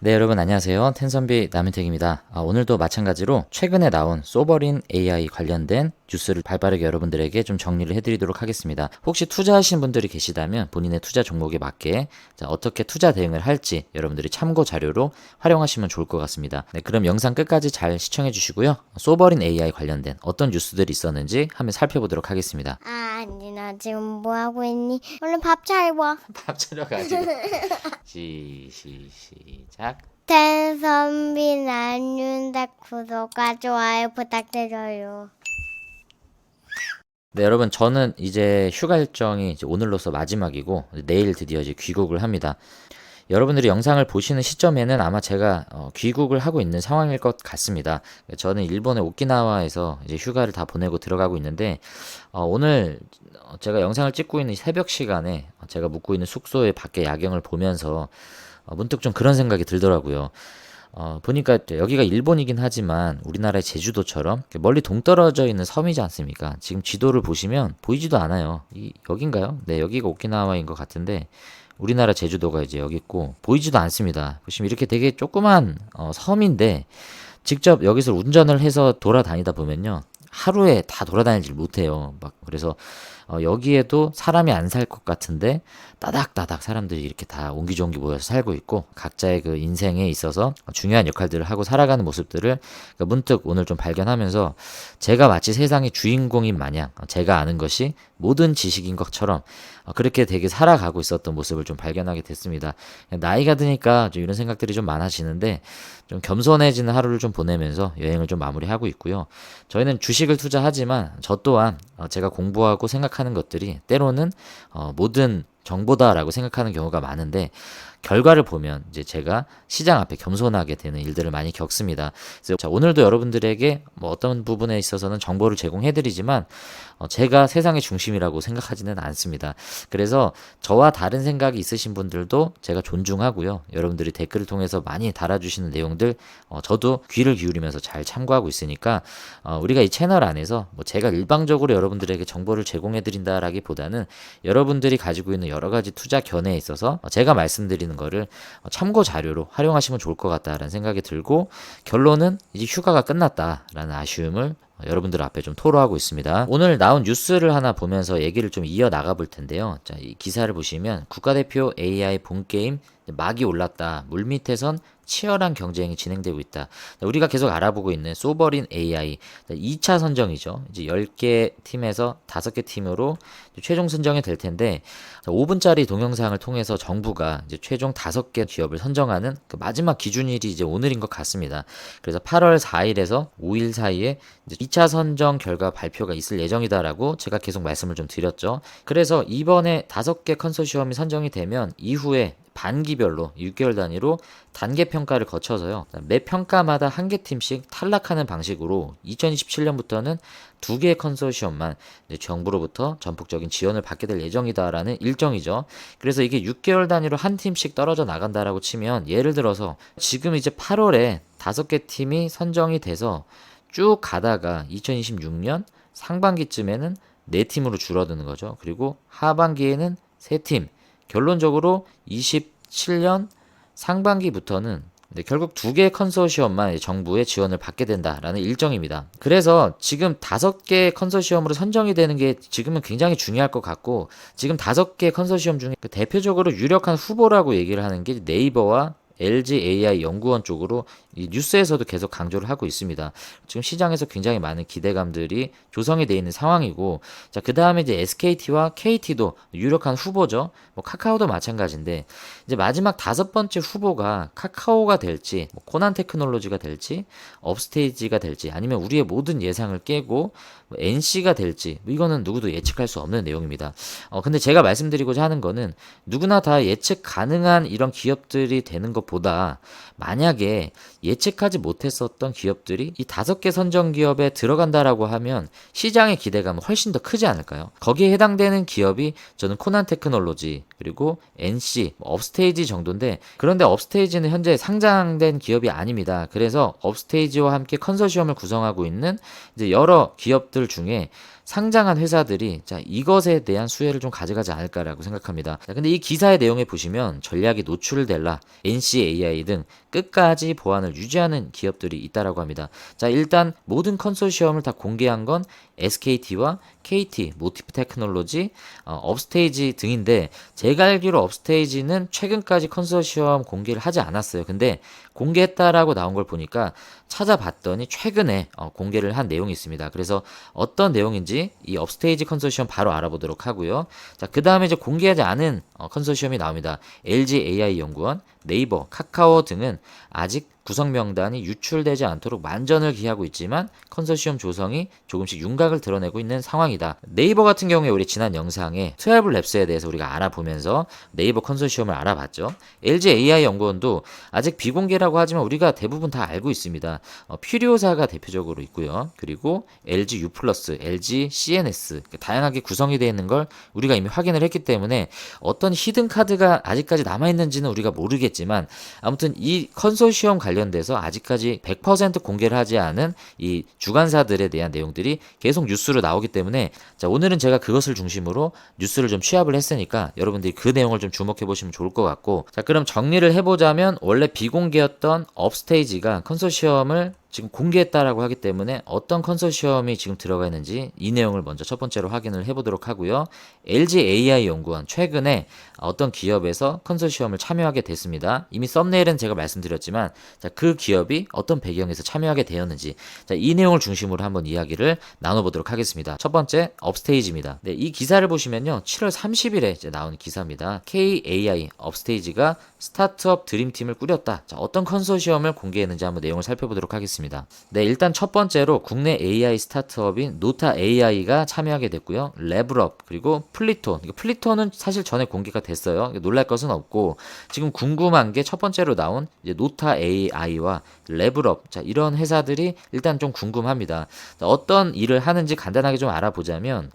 네, 여러분 안녕하세요. 텐선비 남현택입니다. 오늘도 마찬가지로 최근에 나온 소버린 AI 관련된 뉴스를 발빠르게 여러분들에게 좀 정리를 해드리도록 하겠습니다. 혹시 투자하신 분들이 계시다면 본인의 투자 종목에 맞게 어떻게 투자 대응을 할지 여러분들이 참고 자료로 활용하시면 좋을 것 같습니다. 네, 그럼 영상 끝까지 잘 시청해 주시고요. 소버린 AI 관련된 어떤 뉴스들이 있었는지 한번 살펴보도록 하겠습니다. 아니 나 지금 뭐 하고 있니? 얼른 밥 차려. 밥 차려가지고 시작. 텐선비 남윤택 구독과 좋아요 부탁드려요. 네, 여러분, 저는 이제 휴가 일정이 이제 오늘로서 마지막이고, 내일 드디어 이제 귀국을 합니다. 여러분들이 영상을 보시는 시점에는 아마 제가 귀국을 하고 있는 상황일 것 같습니다. 저는 일본의 오키나와에서 이제 휴가를 다 보내고 들어가고 있는데, 오늘 제가 영상을 찍고 있는 새벽 시간에 제가 묵고 있는 숙소의 밖에 야경을 보면서 문득 좀 그런 생각이 들더라고요. 보니까 여기가 일본이긴 하지만 우리나라의 제주도처럼 멀리 동떨어져 있는 섬이지 않습니까? 지금 지도를 보시면 보이지도 않아요. 여긴가요? 네, 여기가 오키나와인 것 같은데 우리나라 제주도가 이제 여기 있고 보이지도 않습니다. 보시면 이렇게 되게 조그만 섬인데 직접 여기서 운전을 해서 돌아다니다 보면요. 하루에 다 돌아다니질 못해요. 막 그래서 여기에도 사람이 안 살 것 같은데 따닥따닥 사람들이 이렇게 다 옹기종기 모여서 살고 있고 각자의 그 인생에 있어서 중요한 역할들을 하고 살아가는 모습들을 문득 오늘 좀 발견하면서 제가 마치 세상의 주인공인 마냥 제가 아는 것이 모든 지식인 것처럼 그렇게 되게 살아가고 있었던 모습을 좀 발견하게 됐습니다. 나이가 드니까 좀 이런 생각들이 좀 많아지는데 좀 겸손해지는 하루를 좀 보내면서 여행을 좀 마무리하고 있고요. 저희는 주식을 투자하지만 저 또한 제가 공부하고 생각하는 것들이 때로는 모든 정보다라고 생각하는 경우가 많은데 결과를 보면 이제 제가 시장 앞에 겸손하게 되는 일들을 많이 겪습니다. 그래서 자, 오늘도 여러분들에게 뭐 어떤 부분에 있어서는 정보를 제공해드리지만 제가 세상의 중심이라고 생각하지는 않습니다. 그래서 저와 다른 생각이 있으신 분들도 제가 존중하고요. 여러분들이 댓글을 통해서 많이 달아주시는 내용들 저도 귀를 기울이면서 잘 참고하고 있으니까 우리가 이 채널 안에서 뭐 제가 일방적으로 여러분들에게 정보를 제공해드린다라기보다는 여러분들이 가지고 있는 여러 가지 투자 견해에 있어서 제가 말씀드리는 거를 참고 자료로 활용하시면 좋을 것 같다라는 생각이 들고 결론은 이제 휴가가 끝났다라는 아쉬움을 여러분들 앞에 좀 토로하고 있습니다. 오늘 나온 뉴스를 하나 보면서 얘기를 좀 이어 나가 볼 텐데요. 자, 이 기사를 보시면 국가대표 AI 본게임 막이 올랐다. 물밑에선 치열한 경쟁이 진행되고 있다. 우리가 계속 알아보고 있는 소버린 AI 2차 선정이죠. 이제 10개 팀에서 5개 팀으로 최종 선정이 될 텐데 5분짜리 동영상을 통해서 정부가 이제 최종 5개 기업을 선정하는 그 마지막 기준일이 이제 오늘인 것 같습니다. 그래서 8월 4일에서 5일 사이에 이제 2차 선정 결과 발표가 있을 예정이다라고 제가 계속 말씀을 좀 드렸죠. 그래서 이번에 5개 컨소시엄이 선정이 되면 이후에 반기별로 6개월 단위로 단계 평가를 거쳐서요. 매 평가마다 한 개 팀씩 탈락하는 방식으로 2027년부터는 2개의 컨소시엄만 정부로부터 전폭적인 지원을 받게 될 예정이다라는 일정이죠. 그래서 이게 6개월 단위로 한 팀씩 떨어져 나간다라고 치면 예를 들어서 지금 이제 8월에 5개 팀이 선정이 돼서 쭉 가다가 2026년 상반기쯤에는 4팀으로 줄어드는 거죠. 그리고 하반기에는 3팀, 결론적으로 27년 상반기부터는 결국 2개의 컨소시엄만 정부의 지원을 받게 된다라는 일정입니다. 그래서 지금 5개 컨소시엄으로 선정이 되는 게 지금은 굉장히 중요할 것 같고 지금 5개 컨소시엄 중에 대표적으로 유력한 후보라고 얘기를 하는 게 네이버와 LG AI 연구원 쪽으로 이 뉴스에서도 계속 강조를 하고 있습니다. 지금 시장에서 굉장히 많은 기대감들이 조성이 되어 있는 상황이고, 자, 그 다음에 이제 SKT와 KT도 유력한 후보죠. 뭐 카카오도 마찬가지인데, 이제 마지막 5번째 후보가 카카오가 될지, 뭐 코난 테크놀로지가 될지, 업스테이지가 될지, 아니면 우리의 모든 예상을 깨고 뭐 NC가 될지, 뭐 이거는 누구도 예측할 수 없는 내용입니다. 근데 제가 말씀드리고자 하는 거는 누구나 다 예측 가능한 이런 기업들이 되는 것보다 만약에 예측하지 못했었던 기업들이 이 5개 선정 기업에 들어간다라고 하면 시장의 기대감은 훨씬 더 크지 않을까요? 거기에 해당되는 기업이 저는 코난 테크놀로지 그리고 NC, 업스테이지 정도인데 그런데 업스테이지는 현재 상장된 기업이 아닙니다. 그래서 업스테이지와 함께 컨소시엄을 구성하고 있는 이제 여러 기업들 중에 상장한 회사들이 자 이것에 대한 수혜를 좀 가져가지 않을까라고 생각합니다. 자, 근데 이 기사의 내용에 보시면 전략이 노출될라, NCAI 등 끝까지 보안을 유지하는 기업들이 있다라고 합니다. 자, 일단 모든 컨소시엄을 다 공개한 건 SKT와 KT, 모티프 테크놀로지, 업스테이지 등인데 제가 알기로 업스테이지는 최근까지 컨소시엄 공개를 하지 않았어요. 근데 공개했다라고 나온 걸 보니까 찾아봤더니 최근에 공개를 한 내용이 있습니다. 그래서 어떤 내용인지 이 업스테이지 컨소시엄 바로 알아보도록 하고요. 자, 그 다음에 이제 공개하지 않은 컨소시엄이 나옵니다. LG AI 연구원, 네이버, 카카오 등은 아직 구성 명단이 유출되지 않도록 만전을 기하고 있지만 컨소시엄 조성이 조금씩 윤곽을 드러내고 있는 상황이다. 네이버 같은 경우에 우리 지난 영상에 트래블 랩스에 대해서 우리가 알아보면서 네이버 컨소시엄을 알아봤죠. LG AI 연구원도 아직 비공개라고 하지만 우리가 대부분 다 알고 있습니다. 퓨리오사가 대표적으로 있고요. 그리고 LG U+, LG CNS 다양하게 구성이 되어 있는 걸 우리가 이미 확인을 했기 때문에 어떤 히든 카드가 아직까지 남아있는지는 우리가 모르겠지만 아무튼 이 컨소시엄 관련돼서 아직까지 100% 공개를 하지 않은 이 주관사들에 대한 내용들이 계속 뉴스로 나오기 때문에 자, 오늘은 제가 그것을 중심으로 뉴스를 좀 취합을 했으니까 여러분들이 그 내용을 좀 주목해 보시면 좋을 것 같고 자, 그럼 정리를 해보자면 원래 비공개였던 업스테이지가 컨소시엄을 지금 공개했다라고 하기 때문에 어떤 컨소시엄이 지금 들어가 있는지 이 내용을 먼저 첫 번째로 확인을 해보도록 하고요. LG AI 연구원 최근에 어떤 기업에서 컨소시엄을 참여하게 됐습니다. 이미 썸네일은 제가 말씀드렸지만 자, 그 기업이 어떤 배경에서 참여하게 되었는지 자, 이 내용을 중심으로 한번 이야기를 나눠보도록 하겠습니다. 첫 번째 업스테이지입니다. 네, 이 기사를 보시면요. 7월 30일에 이제 나온 기사입니다. KAI 업스테이지가 스타트업 드림팀을 꾸렸다. 자, 어떤 컨소시엄을 공개했는지 한번 내용을 살펴보도록 하겠습니다. 네, 일단 첫 번째로 국내 AI 스타트업인 노타 AI가 참여하게 됐고요. 레블업 그리고 플리토. 플리토는 사실 전에 공개가 됐어요. 놀랄 것은 없고 지금 궁금한 게 첫 번째로 나온 이제 노타 AI와 레블업. 자, 이런 회사들이 일단 좀 궁금합니다. 자, 어떤 일을 하는지 간단하게 좀 알아보자면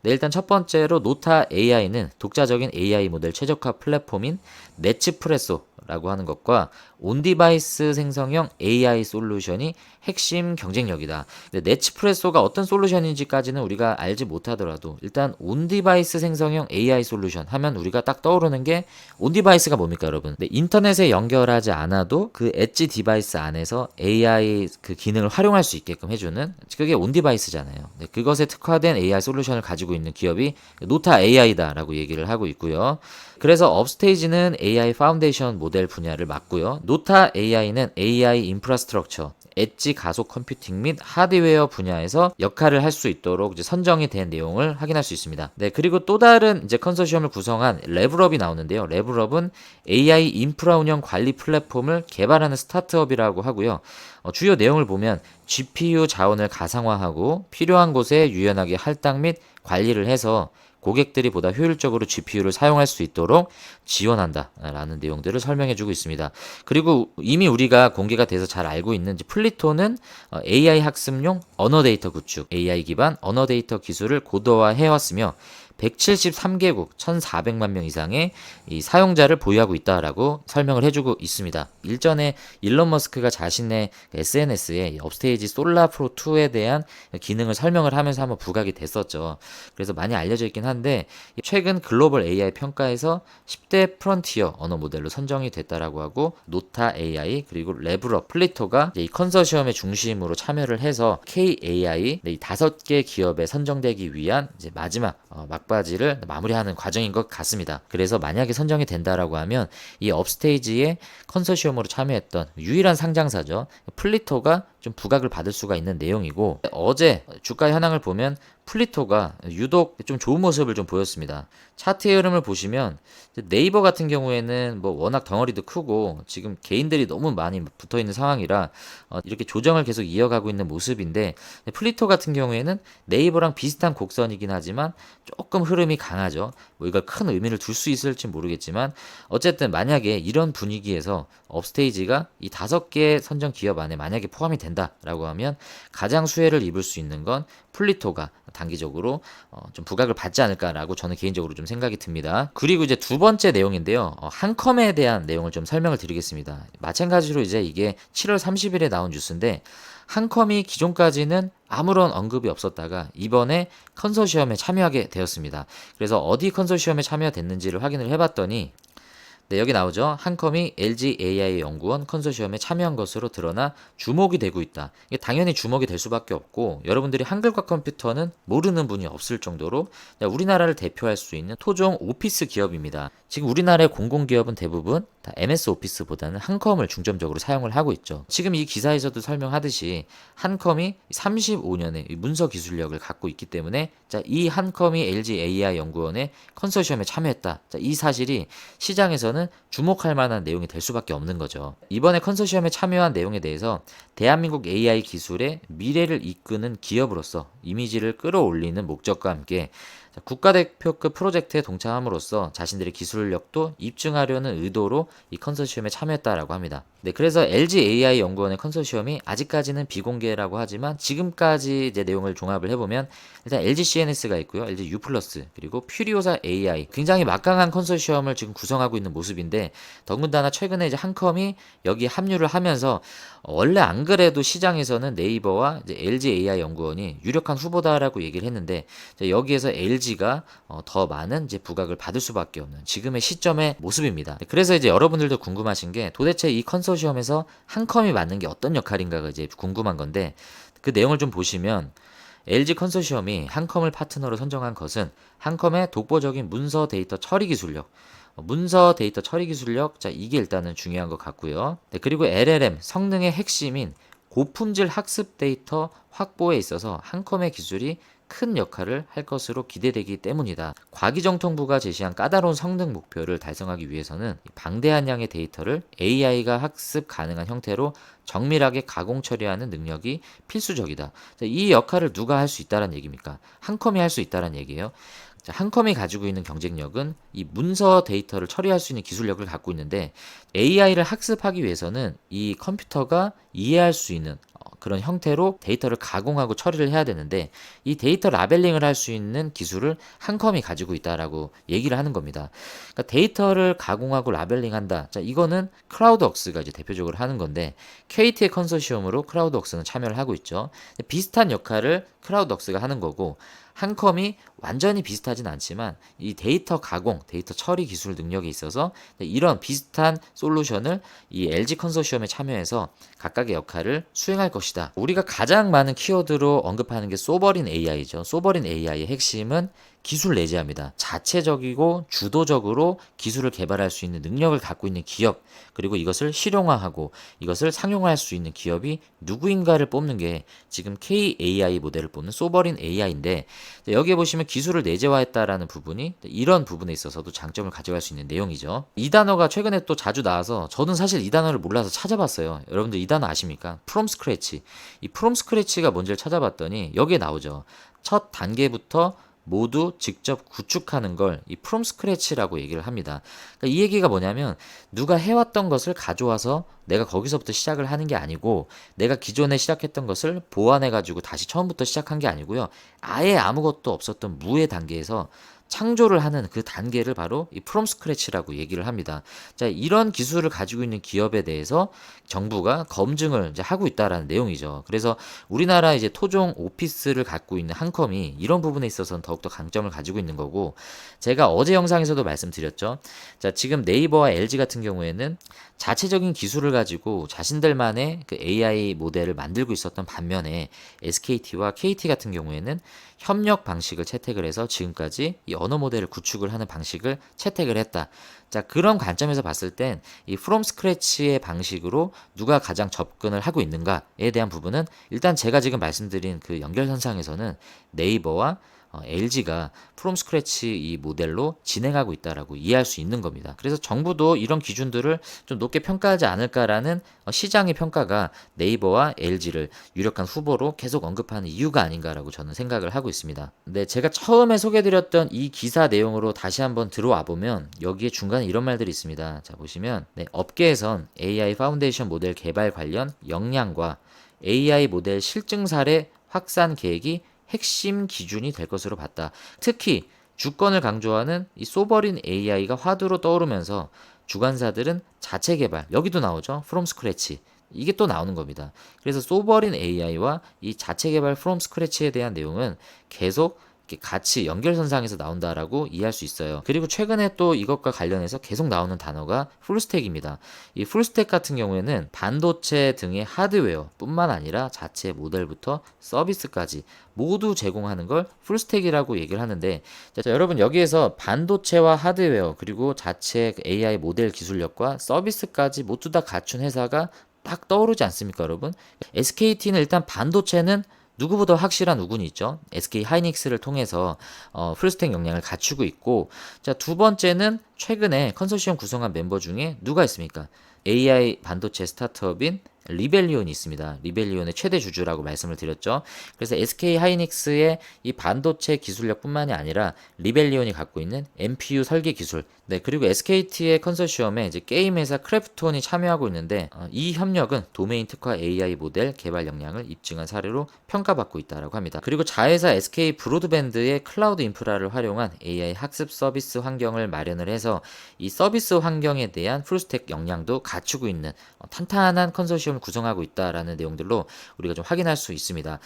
네, 일단 첫 번째로 노타 AI는 독자적인 AI 모델 최적화 플랫폼인 네츠프레소라고 하는 것과 온디바이스 생성형 AI 솔루션이 핵심 경쟁력이다. 근데 네츠프레소가 어떤 솔루션인지까지는 우리가 알지 못하더라도 일단 온디바이스 생성형 AI 솔루션 하면 우리가 딱 떠오르는 게 온디바이스가 뭡니까 여러분? 네, 인터넷에 연결하지 않아도 그 엣지 디바이스 안에서 AI 그 기능을 활용할 수 있게끔 해주는 그게 온디바이스잖아요. 네, 그것에 특화된 AI 솔루션을 가지고 있는 기업이 노타 AI다라고 얘기를 하고 있고요. 그래서 업스테이지는 AI 파운데이션 모델 분야를 맡고요. 노타 AI는 AI 인프라스트럭처, 엣지 가속 컴퓨팅 및 하드웨어 분야에서 역할을 할 수 있도록 이제 선정이 된 내용을 확인할 수 있습니다. 네, 그리고 또 다른 이제 컨소시엄을 구성한 레블업이 나오는데요. 레블업은 AI 인프라 운영 관리 플랫폼을 개발하는 스타트업이라고 하고요. 주요 내용을 보면 GPU 자원을 가상화하고 필요한 곳에 유연하게 할당 및 관리를 해서 고객들이 보다 효율적으로 GPU를 사용할 수 있도록 지원한다라는 내용들을 설명해주고 있습니다. 그리고 이미 우리가 공개가 돼서 잘 알고 있는지 플리토는 AI 학습용 언어 데이터 구축, AI 기반 언어 데이터 기술을 고도화해왔으며 173개국 1,400만 명 이상의 이 사용자를 보유하고 있다라고 설명을 해주고 있습니다. 일전에 일론 머스크가 자신의 SNS에 업스테이지 솔라 프로 2에 대한 기능을 설명을 하면서 한번 부각이 됐었죠. 그래서 많이 알려져 있긴 한데 최근 글로벌 AI 평가에서 10대 프론티어 언어 모델로 선정이 됐다라고 하고 노타 AI 그리고 레블업 플리토가 이 컨소시엄의 중심으로 참여를 해서 KAI 이 5개 기업에 선정되기 위한 이제 마지막 막바지를 마무리하는 과정인 것 같습니다. 그래서 만약에 선정이 된다라고 하면 이 업스테이지의 컨소시엄으로 참여했던 유일한 상장사죠. 플리토가 좀 부각을 받을 수가 있는 내용이고 어제 주가 현황을 보면 플리토가 유독 좀 좋은 모습을 좀 보였습니다. 차트의 흐름을 보시면 네이버 같은 경우에는 뭐 워낙 덩어리도 크고 지금 개인들이 너무 많이 붙어 있는 상황이라 이렇게 조정을 계속 이어가고 있는 모습인데 플리토 같은 경우에는 네이버랑 비슷한 곡선이긴 하지만 조금 흐름이 강하죠. 뭐 이걸 큰 의미를 둘 수 있을지 모르겠지만 어쨌든 만약에 이런 분위기에서 업스테이지가 이 5개 선정 기업 안에 만약에 포함이 된다라고 하면 가장 수혜를 입을 수 있는 건 플리토가 단기적으로 좀 부각을 받지 않을까라고 저는 개인적으로 좀 생각이 듭니다. 그리고 이제 두 번째 내용인데요. 한컴에 대한 내용을 좀 설명을 드리겠습니다. 마찬가지로 이제 이게 7월 30일에 나온 뉴스인데 한컴이 기존까지는 아무런 언급이 없었다가 이번에 컨소시엄에 참여하게 되었습니다. 그래서 어디 컨소시엄에 참여됐는지를 확인을 해봤더니 네, 여기 나오죠. 한컴이 LG AI 연구원 컨소시엄에 참여한 것으로 드러나 주목이 되고 있다. 이게 당연히 주목이 될 수밖에 없고 여러분들이 한글과 컴퓨터는 모르는 분이 없을 정도로 우리나라를 대표할 수 있는 토종 오피스 기업입니다. 지금 우리나라의 공공기업은 대부분 다 MS 오피스보다는 한컴을 중점적으로 사용을 하고 있죠. 지금 이 기사에서도 설명하듯이 한컴이 35년의 문서 기술력을 갖고 있기 때문에 이 한컴이 LG AI 연구원의 컨소시엄에 참여했다. 이 사실이 시장에서는 주목할 만한 내용이 될 수밖에 없는 거죠. 이번에 컨소시엄에 참여한 내용에 대해서 대한민국 AI 기술의 미래를 이끄는 기업으로서 이미지를 끌어올리는 목적과 함께 국가대표급 프로젝트에 동참함으로써 자신들의 기술력도 입증하려는 의도로 이 컨소시엄에 참여했다라고 합니다. 네, 그래서 LG AI 연구원의 컨소시엄이 아직까지는 비공개라고 하지만 지금까지 이제 내용을 종합을 해보면 일단 LG CNS가 있고요, LG U+, 그리고 퓨리오사 AI 굉장히 막강한 컨소시엄을 지금 구성하고 있는 모습인데 더군다나 최근에 이제 한컴이 여기 합류를 하면서 원래 안 그래도 시장에서는 네이버와 이제 LG AI 연구원이 유력한 후보다라고 얘기를 했는데 여기에서 LG가 더 많은 이제 부각을 받을 수밖에 없는 지금의 시점의 모습입니다. 그래서 이제 여러분들도 궁금하신 게 도대체 이 컨소시엄에서 한컴이 맡는 게 어떤 역할인가가 이제 궁금한 건데 그 내용을 좀 보시면 LG 컨소시엄이 한컴을 파트너로 선정한 것은 한컴의 독보적인 문서 데이터 처리 기술력, 문서 데이터 처리 기술력, 이게 일단은 중요한 것 같고요. 네, 그리고 LLM, 성능의 핵심인 고품질 학습 데이터 확보에 있어서 한컴의 기술이 큰 역할을 할 것으로 기대되기 때문이다. 과기정통부가 제시한 까다로운 성능 목표를 달성하기 위해서는 방대한 양의 데이터를 AI가 학습 가능한 형태로 정밀하게 가공 처리하는 능력이 필수적이다. 이 역할을 누가 할 수 있다는 얘기입니까? 한컴이 할 수 있다는 얘기예요. 한컴이 가지고 있는 경쟁력은 이 문서 데이터를 처리할 수 있는 기술력을 갖고 있는데 AI를 학습하기 위해서는 이 컴퓨터가 이해할 수 있는 그런 형태로 데이터를 가공하고 처리를 해야 되는데 이 데이터 라벨링을 할 수 있는 기술을 한컴이 가지고 있다라고 얘기를 하는 겁니다. 그러니까 데이터를 가공하고 라벨링한다. 이거는 크라우드웍스가 이제 대표적으로 하는 건데 KT의 컨소시엄으로 크라우드웍스는 참여를 하고 있죠. 비슷한 역할을 크라우드웍스가 하는 거고 한컴이 완전히 비슷하진 않지만 이 데이터 가공, 데이터 처리 기술 능력에 있어서 이런 비슷한 솔루션을 이 LG 컨소시엄에 참여해서 각각의 역할을 수행할 것이다. 우리가 가장 많은 키워드로 언급하는 게 소버린 AI죠. 소버린 AI의 핵심은 기술 내재합니다. 자체적이고 주도적으로 기술을 개발할 수 있는 능력을 갖고 있는 기업, 그리고 이것을 실용화하고 이것을 상용화할 수 있는 기업이 누구인가를 뽑는 게 지금 KAI 모델을 뽑는 소버린 AI인데 여기에 보시면 기술을 내재화했다라는 부분이 이런 부분에 있어서도 장점을 가져갈 수 있는 내용이죠. 이 단어가 최근에 또 자주 나와서 저는 사실 이 단어를 몰라서 찾아봤어요. 여러분들 이 단어 아십니까? 프롬 스크래치. 이 프롬 스크래치가 뭔지를 찾아봤더니 여기에 나오죠. 첫 단계부터 모두 직접 구축하는 걸 이 프롬 스크래치라고 얘기를 합니다. 그러니까 이 얘기가 뭐냐면 누가 해왔던 것을 가져와서 내가 거기서부터 시작을 하는 게 아니고 내가 기존에 시작했던 것을 보완해가지고 다시 처음부터 시작한 게 아니고요. 아예 아무것도 없었던 무의 단계에서 창조를 하는 그 단계를 바로 이 프롬 스크래치라고 얘기를 합니다. 이런 기술을 가지고 있는 기업에 대해서 정부가 검증을 이제 하고 있다라는 내용이죠. 그래서 우리나라 이제 토종 오피스를 갖고 있는 한컴이 이런 부분에 있어서는 더욱더 강점을 가지고 있는 거고 제가 어제 영상에서도 말씀드렸죠. 지금 네이버와 LG 같은 경우에는 자체적인 기술을 가지고 자신들만의 그 AI 모델을 만들고 있었던 반면에 SKT와 KT 같은 경우에는 협력 방식을 채택을 해서 지금까지 이 언어 모델을 구축을 하는 방식을 채택을 했다. 그런 관점에서 봤을 땐 이 from scratch의 방식으로 누가 가장 접근을 하고 있는가에 대한 부분은 일단 제가 지금 말씀드린 그 연결선상에서는 네이버와 LG가 프롬 스크래치 이 모델로 진행하고 있다라고 이해할 수 있는 겁니다. 그래서 정부도 이런 기준들을 좀 높게 평가하지 않을까라는 시장의 평가가 네이버와 LG를 유력한 후보로 계속 언급하는 이유가 아닌가라고 저는 생각을 하고 있습니다. 네, 제가 처음에 소개드렸던 이 기사 내용으로 다시 한번 들어와 보면 여기에 중간에 이런 말들이 있습니다. 자, 보시면 네, 업계에선 AI 파운데이션 모델 개발 관련 역량과 AI 모델 실증 사례 확산 계획이 핵심 기준이 될 것으로 봤다. 특히 주권을 강조하는 이 소버린 AI가 화두로 떠오르면서 주관사들은 자체 개발, 여기도 나오죠. from scratch. 이게 또 나오는 겁니다. 그래서 소버린 AI와 이 자체 개발 from scratch에 대한 내용은 계속 이렇게 같이 연결선상에서 나온다라고 이해할 수 있어요. 그리고 최근에 또 이것과 관련해서 계속 나오는 단어가 풀스택입니다. 이 풀스택 같은 경우에는 반도체 등의 하드웨어 뿐만 아니라 자체 모델부터 서비스까지 모두 제공하는 걸 풀스택이라고 얘기를 하는데, 자, 여러분 여기에서 반도체와 하드웨어 그리고 자체 AI 모델 기술력과 서비스까지 모두 다 갖춘 회사가 딱 떠오르지 않습니까, 여러분? SKT는 일단 반도체는 누구보다 확실한 우군이 있죠. SK 하이닉스를 통해서 풀스택 역량을 갖추고 있고, 자, 두 번째는 최근에 컨소시엄 구성한 멤버 중에 누가 있습니까? AI 반도체 스타트업인 리벨리온이 있습니다. 리벨리온의 최대 주주라고 말씀을 드렸죠. 그래서 SK 하이닉스의 이 반도체 기술력뿐만이 아니라 리벨리온이 갖고 있는 NPU 설계 기술, 네, 그리고 SKT의 컨소시엄에 이제 게임 회사 크래프톤이 참여하고 있는데 이 협력은 도메인 특화 AI 모델 개발 역량을 입증한 사례로 평가받고 있다라고 합니다. 그리고 자회사 SK 브로드밴드의 클라우드 인프라를 활용한 AI 학습 서비스 환경을 마련을 해서 이 서비스 환경에 대한 풀스택 역량도 갖추고 있는 탄탄한 컨소시엄을 구성하고 있다라는 내용들로 우리가 좀 확인할 수 있습니다.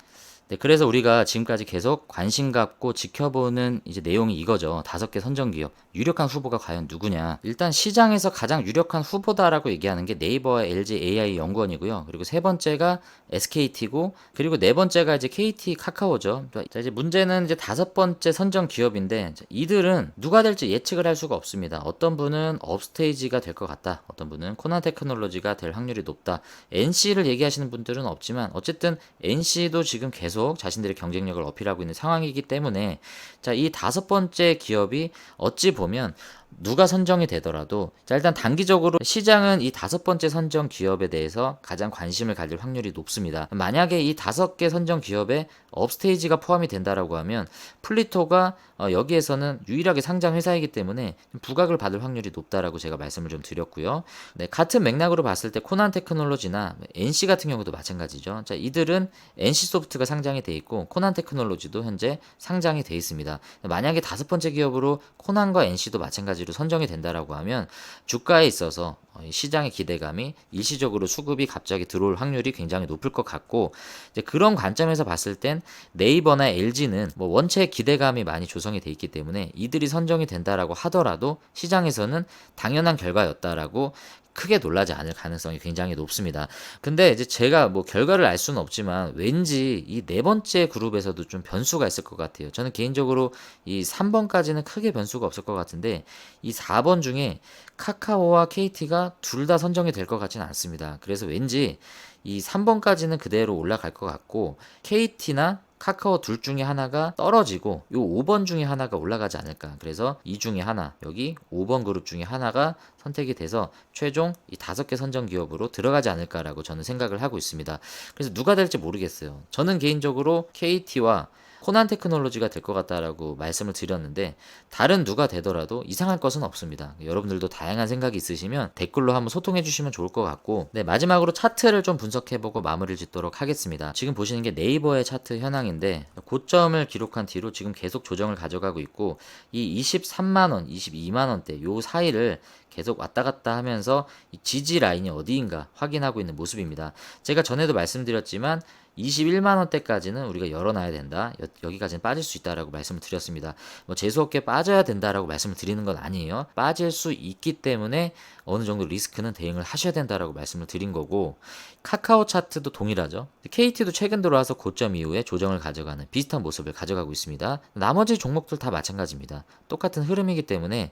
네, 그래서 우리가 지금까지 계속 관심 갖고 지켜보는 이제 내용이 이거죠. 5개 선정기업. 유력한 후보가 과연 누구냐. 일단 시장에서 가장 유력한 후보다라고 얘기하는 게 네이버와 LG AI 연구원이고요. 그리고 세 번째가 SKT고, 그리고 네 번째가 이제 KT 카카오죠. 자, 이제 문제는 이제 5번째 선정 기업인데, 이들은 누가 될지 예측을 할 수가 없습니다. 어떤 분은 업스테이지가 될 것 같다. 어떤 분은 코난 테크놀로지가 될 확률이 높다. NC를 얘기하시는 분들은 없지만, 어쨌든 NC도 지금 계속 자신들의 경쟁력을 어필하고 있는 상황이기 때문에, 자, 이 5번째 기업이 어찌 보면 누가 선정이 되더라도, 자, 일단 단기적으로 시장은 이 5번째 선정 기업에 대해서 가장 관심을 가질 확률이 높습니다. 만약에 이 5개 선정 기업에 업스테이지가 포함이 된다라고 하면 플리토가 여기에서는 유일하게 상장 회사이기 때문에 부각을 받을 확률이 높다라고 제가 말씀을 좀 드렸고요. 네, 같은 맥락으로 봤을 때 코난 테크놀로지나 NC 같은 경우도 마찬가지죠. 자, 이들은 NC 소프트가 상장이 돼 있고 코난 테크놀로지도 현재 상장이 돼 있습니다. 만약에 5번째 기업으로 코난과 NC도 마찬가지로 선정이 된다라고 하면 주가에 있어서 시장의 기대감이 일시적으로 수급이 갑자기 들어올 확률이 굉장히 높을 것 같고, 이제 그런 관점에서 봤을 땐 네이버나 LG는 뭐 원체 기대감이 많이 조성이 돼 있기 때문에 이들이 선정이 된다라고 하더라도 시장에서는 당연한 결과였다라고 크게 놀라지 않을 가능성이 굉장히 높습니다. 근데 이제 제가 뭐 결과를 알 수는 없지만 왠지 이 네 번째 그룹에서도 좀 변수가 있을 것 같아요. 저는 개인적으로 이 3번까지는 크게 변수가 없을 것 같은데 이 4번 중에 카카오와 KT가 둘 다 선정이 될 것 같지는 않습니다. 그래서 왠지 이 3번까지는 그대로 올라갈 것 같고 KT나 카카오 둘 중에 하나가 떨어지고 요 5번 중에 하나가 올라가지 않을까. 그래서 이 중에 하나, 여기 5번 그룹 중에 하나가 선택이 돼서 최종 이 5개 선정 기업으로 들어가지 않을까라고 저는 생각을 하고 있습니다. 그래서 누가 될지 모르겠어요. 저는 개인적으로 KT와 코난 테크놀로지가 될 것 같다라고 말씀을 드렸는데 다른 누가 되더라도 이상할 것은 없습니다. 여러분들도 다양한 생각이 있으시면 댓글로 한번 소통해 주시면 좋을 것 같고, 네, 마지막으로 차트를 좀 분석해보고 마무리를 짓도록 하겠습니다. 지금 보시는 게 네이버의 차트 현황인데 고점을 기록한 뒤로 지금 계속 조정을 가져가고 있고 이 23만원, 22만원대 요 사이를 계속 왔다 갔다 하면서 이 지지 라인이 어디인가 확인하고 있는 모습입니다. 제가 전에도 말씀드렸지만 21만원대까지는 우리가 열어놔야 된다. 여기까지는 빠질 수 있다라고 말씀을 드렸습니다. 뭐 재수없게 빠져야 된다라고 말씀을 드리는 건 아니에요. 빠질 수 있기 때문에 어느 정도 리스크는 대응을 하셔야 된다라고 말씀을 드린 거고, 카카오 차트도 동일하죠. KT도 최근 들어와서 고점 이후에 조정을 가져가는 비슷한 모습을 가져가고 있습니다. 나머지 종목들 다 마찬가지입니다. 똑같은 흐름이기 때문에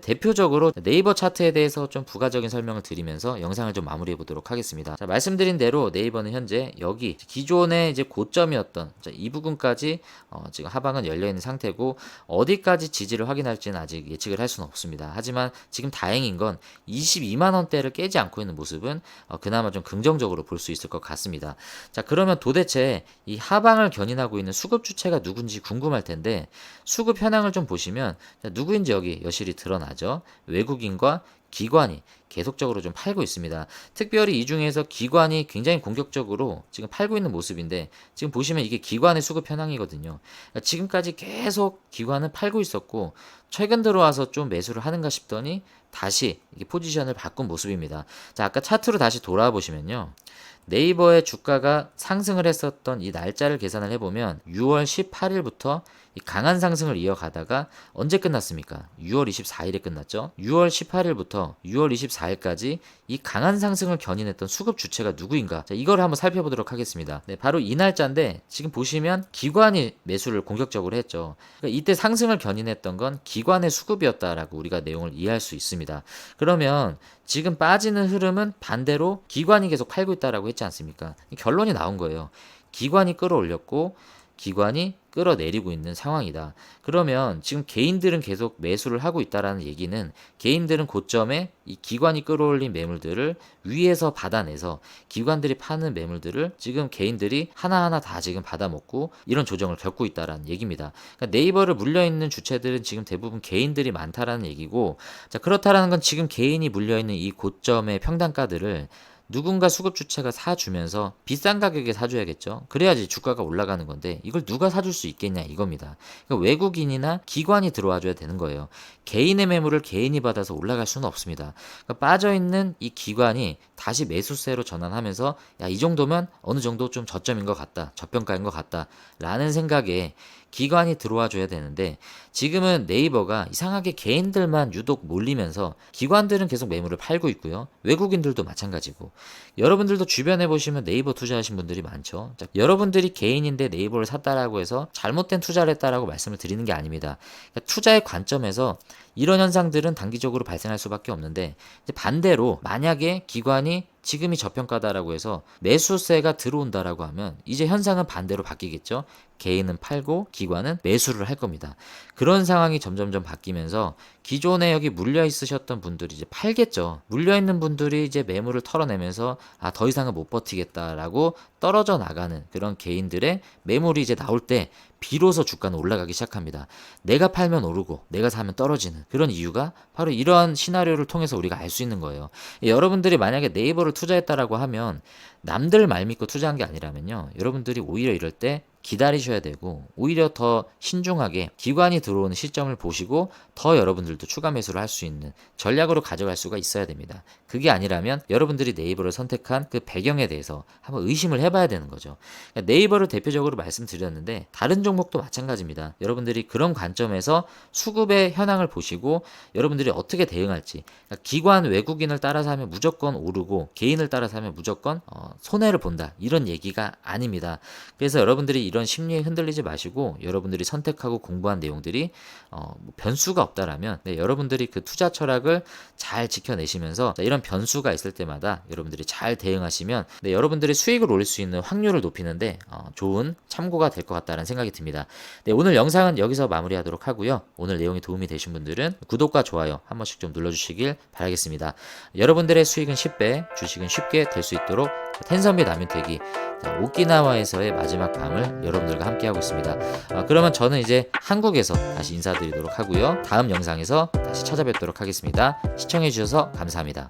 대표적으로 네이버 네이버 차트에 대해서 좀 부가적인 설명을 드리면서 영상을 좀 마무리해 보도록 하겠습니다. 자, 말씀드린 대로 네이버는 현재 여기 기존의 이제 고점이었던 이 부분까지 지금 하방은 열려 있는 상태고, 어디까지 지지를 확인할지는 아직 예측을 할 수는 없습니다. 하지만 지금 다행인 건 22만 원대를 깨지 않고 있는 모습은 그나마 좀 긍정적으로 볼 수 있을 것 같습니다. 자, 그러면 도대체 이 하방을 견인하고 있는 수급 주체가 누군지 궁금할 텐데, 수급 현황을 좀 보시면 누구인지 여기 여실히 드러나죠. 외국인과 기관이 계속적으로 좀 팔고 있습니다. 특별히 이 중에서 기관이 굉장히 공격적으로 지금 팔고 있는 모습인데, 지금 보시면 이게 기관의 수급 현황이거든요. 그러니까 지금까지 계속 기관은 팔고 있었고, 최근 들어와서 좀 매수를 하는가 싶더니 다시 이게 포지션을 바꾼 모습입니다. 자, 아까 차트로 다시 돌아와 보시면요, 네이버의 주가가 상승을 했었던 이 날짜를 계산을 해보면 6월 18일부터 이 강한 상승을 이어가다가 언제 끝났습니까? 6월 24일에 끝났죠. 6월 18일부터 6월 24일까지 이 강한 상승을 견인했던 수급 주체가 누구인가? 자, 이걸 한번 살펴보도록 하겠습니다. 네, 바로 이 날짜인데, 지금 보시면 기관이 매수를 공격적으로 했죠. 그러니까 이때 상승을 견인했던 건 기관의 수급이었다라고 우리가 내용을 이해할 수 있습니다. 그러면 지금 빠지는 흐름은 반대로 기관이 계속 팔고 있다라고 했지 않습니까? 결론이 나온 거예요. 기관이 끌어올렸고 기관이 끌어내리고 있는 상황이다. 그러면 지금 개인들은 계속 매수를 하고 있다라는 얘기는, 개인들은 고점에 이 기관이 끌어올린 매물들을 위에서 받아내서 기관들이 파는 매물들을 지금 개인들이 하나하나 다 지금 받아먹고 이런 조정을 겪고 있다라는 얘기입니다. 그러니까 네이버를 물려있는 주체들은 지금 대부분 개인들이 많다라는 얘기고, 자, 그렇다라는 건 지금 개인이 물려있는 이 고점의 평단가들을 누군가 수급 주체가 사주면서 비싼 가격에 사줘야겠죠. 그래야지 주가가 올라가는 건데, 이걸 누가 사줄 수 있겠냐 이겁니다. 그러니까 외국인이나 기관이 들어와줘야 되는 거예요. 개인의 매물을 개인이 받아서 올라갈 수는 없습니다. 그러니까 빠져있는 이 기관이 다시 매수세로 전환하면서, 야, 이 정도면 어느 정도 좀 저점인 것 같다, 저평가인 것 같다 라는 생각에 기관이 들어와 줘야 되는데, 지금은 네이버가 이상하게 개인들만 유독 몰리면서 기관들은 계속 매물을 팔고 있고요. 외국인들도 마찬가지고. 여러분들도 주변에 보시면 네이버 투자하신 분들이 많죠. 자, 여러분들이 개인인데 네이버를 샀다라고 해서 잘못된 투자를 했다라고 말씀을 드리는 게 아닙니다. 그러니까 투자의 관점에서 이런 현상들은 단기적으로 발생할 수밖에 없는데, 이제 반대로 만약에 기관이 지금이 저평가다라고 해서 매수세가 들어온다라고 하면 이제 현상은 반대로 바뀌겠죠. 개인은 팔고 기관은 매수를 할 겁니다. 그런 상황이 점점점 바뀌면서 기존에 여기 물려 있으셨던 분들이 이제 팔겠죠. 물려 있는 분들이 이제 매물을 털어내면서 더 이상은 못 버티겠다라고 떨어져 나가는 그런 개인들의 매물이 이제 나올 때 비로소 주가는 올라가기 시작합니다. 내가 팔면 오르고 내가 사면 떨어지는 그런 이유가 바로 이러한 시나리오를 통해서 우리가 알 수 있는 거예요. 여러분들이 만약에 네이버를 투자했다라고 하면 남들 말 믿고 투자한 게 아니라면요, 여러분들이 오히려 이럴 때 기다리셔야 되고, 오히려 더 신중하게 기관이 들어오는 시점을 보시고 더 여러분들도 추가 매수를 할 수 있는 전략으로 가져갈 수가 있어야 됩니다. 그게 아니라면 여러분들이 네이버를 선택한 그 배경에 대해서 한번 의심을 해봐야 되는 거죠. 그러니까 네이버를 대표적으로 말씀드렸는데 다른 종목도 마찬가지입니다. 여러분들이 그런 관점에서 수급의 현황을 보시고 여러분들이 어떻게 대응할지, 그러니까 기관 외국인을 따라서 하면 무조건 오르고 개인을 따라서 하면 무조건 손해를 본다, 이런 얘기가 아닙니다. 그래서 여러분들이 이런 심리에 흔들리지 마시고, 여러분들이 선택하고 공부한 내용들이 변수가 없다라면 여러분들이 그 투자 철학을 잘 지켜내시면서 이런 변수가 있을 때마다 여러분들이 잘 대응하시면 여러분들이 수익을 올릴 수 있는 확률을 높이는데 좋은 참고가 될 것 같다는 생각이 듭니다. 오늘 영상은 여기서 마무리하도록 하고요. 오늘 내용이 도움이 되신 분들은 구독과 좋아요 한 번씩 좀 눌러주시길 바라겠습니다. 여러분들의 수익은 10배, 주식은 쉽게 될 수 있도록 텐선비 남윤택이 오키나와에서의 마지막 밤을 여러분들과 함께하고 있습니다. 그러면 저는 이제 한국에서 다시 인사드리도록 하고요. 다음 영상에서 다시 찾아뵙도록 하겠습니다. 시청해주셔서 감사합니다.